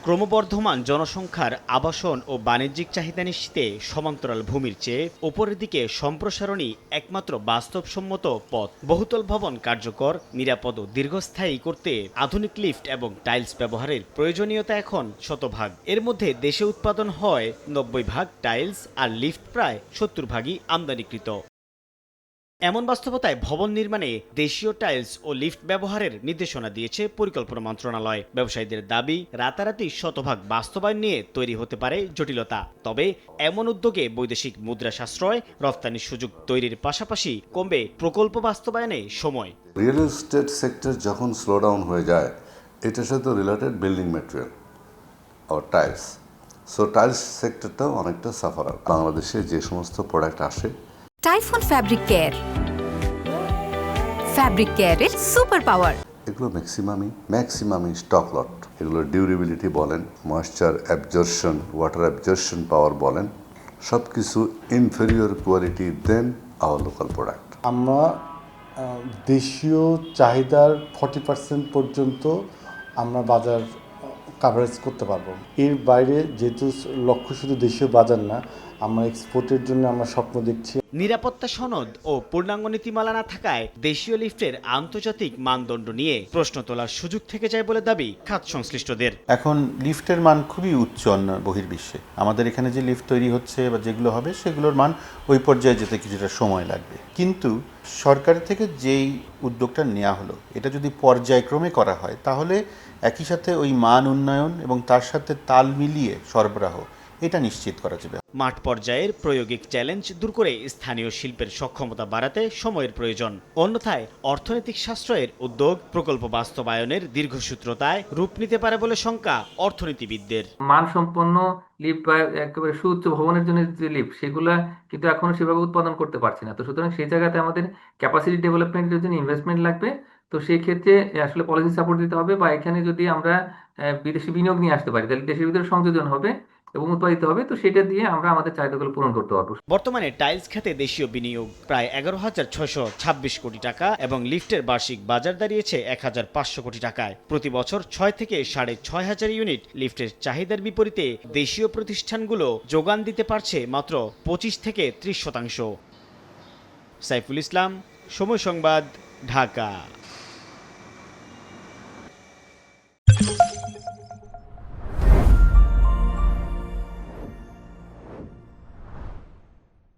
ক্রমবর্ধমান জনসংখ্যার আবাসন ও বাণিজ্যিক চাহিদা নিশ্চিতে সমান্তরাল ভূমির চেয়ে ওপরের দিকে সম্প্রসারণই একমাত্র বাস্তবসম্মত পথ। বহুতল ভবন কার্যকর, নিরাপদ ও দীর্ঘস্থায়ী করতে আধুনিক লিফট এবং টাইলস ব্যবহারের প্রয়োজনীয়তা এখন শতভাগ। এর মধ্যে দেশে উৎপাদন হয় 90 ভাগ টাইলস আর লিফট প্রায় 70 ভাগই আমদানিকৃত। এমন বাস্তবতায় ভবন নির্মাণে দেশীয় টাইলস ও লিফট ব্যবহারের নির্দেশনা দিয়েছে পরিকল্পনা মন্ত্রণালয়। ব্যবসায়ীদের দাবি, রাতারাতি শতভাগ বাস্তবায়ন নিয়ে তৈরি হতে পারে জটিলতা। তবে এমন উদ্যোগে বৈদেশিক মুদ্রা সাশ্রয়, রফতানির সুযোগ তৈরির পাশাপাশি কমবে প্রকল্প বাস্তবায়নে সময়। রিয়েল এস্টেট সেক্টর যখন স্লো ডাউন হয়ে যায়, এটার সাথে রিলেটেড বিল্ডিং ম্যাটেরিয়াল আর টাইলস। সো টাইলস সেক্টরটাও অনেকটা সাফারার। বাংলাদেশে যে সমস্ত প্রোডাক্ট আসে, টাইফুন ফ্যাব্রিক কেয়ারের সুপার পাওয়ার, এগুলো ম্যাক্সিমামই স্টক লট। এগুলোর ডিউরেবিলিটি বলেন, moisture absorption, water absorption power বলেন, সব কিছু inferior quality than our local product. আমরা দেশীয় চাহিদার 40% পর্যন্ত আমরা বাজার কাভারেজ করতে পারবো। এর বাইরে যেহেতু লক্ষ্য শুধু দেশীয় বাজার না, আমরা এক্সপোর্টের জন্য আমরা স্বপ্ন দেখছি। নিরাপত্তা সনদ ও পূর্ণাঙ্গ নীতিমালা না থাকায় দেশীয় লিফটের আন্তর্জাতিক মানদণ্ড নিয়ে প্রশ্ন তোলার সুযোগ থেকে যায় বলে দাবি খাত সংশ্লিষ্টদের। এখন লিফটের মান খুবই উচ্চ অন্য বহির্বিশ্বে। আমাদের এখানে যে লিফট তৈরি হচ্ছে বা যেগুলো হবে, সেগুলোর মান ওই পর্যায়ে যেতে কিছুটা সময় লাগবে। কিন্তু সরকারের থেকে যেই উদ্যোগটা নেওয়া হলো, এটা যদি পর্যায়ক্রমে করা হয়, তাহলে একই সাথে ওই মান উন্নয়ন এবং তার সাথে তাল মিলিয়ে সরবরাহ, এটা নিশ্চিত করা যাবে। মাঠ পর্যায়ের প্রায়োগিক চ্যালেঞ্জ দূর করে স্থানীয় শিল্পের সক্ষমতা বাড়াতে সময়ের প্রয়োজন। অন্যথায় অর্থনৈতিক সাশ্রয়ের উদ্যোগ প্রকল্প বাস্তবায়নের দীর্ঘসূত্রতায় রূপ নিতে পারে বলে শঙ্কা অর্থনীতিবিদদের। মানসম্পন্ন লিফট বা একেবারে সুউচ্চ ভবনের জন্য যে লিফট, সেগুলো কিন্তু এখনো সেভাবে উৎপাদন করতে পারছি না। তো সুতরাং সেই জায়গাতে আমাদের ক্যাপাসিটি ডেভেলপমেন্টের জন্য ইনভেস্টমেন্ট লাগবে। তো সেই ক্ষেত্রে আসলে পলিসি সাপোর্ট দিতে হবে, বা এখানে যদি আমরা বিদেশি বিনিয়োগ নিয়ে আসতে পারি, তাহলে দেশের ভিতরে সংযোজন হবে এবং উৎপাদিত হবে। তো সেটা দিয়ে আমরা আমাদের চাহিদাগুলো পূরণ করতে পারবো। বর্তমানে টাইলস খাতে দেশীয় বিনিয়োগ প্রায় 11,626 কোটি টাকা এবং লিফটের বার্ষিক বাজার দাঁড়িয়েছে 1,500 কোটি টাকায়। প্রতি বছর 6 থেকে 6,500 ইউনিট লিফটের চাহিদার বিপরীতে দেশীয় প্রতিষ্ঠানগুলো যোগান দিতে পারছে মাত্র 25 থেকে 30%। সাইফুল ইসলাম, সময় সংবাদ, ঢাকা।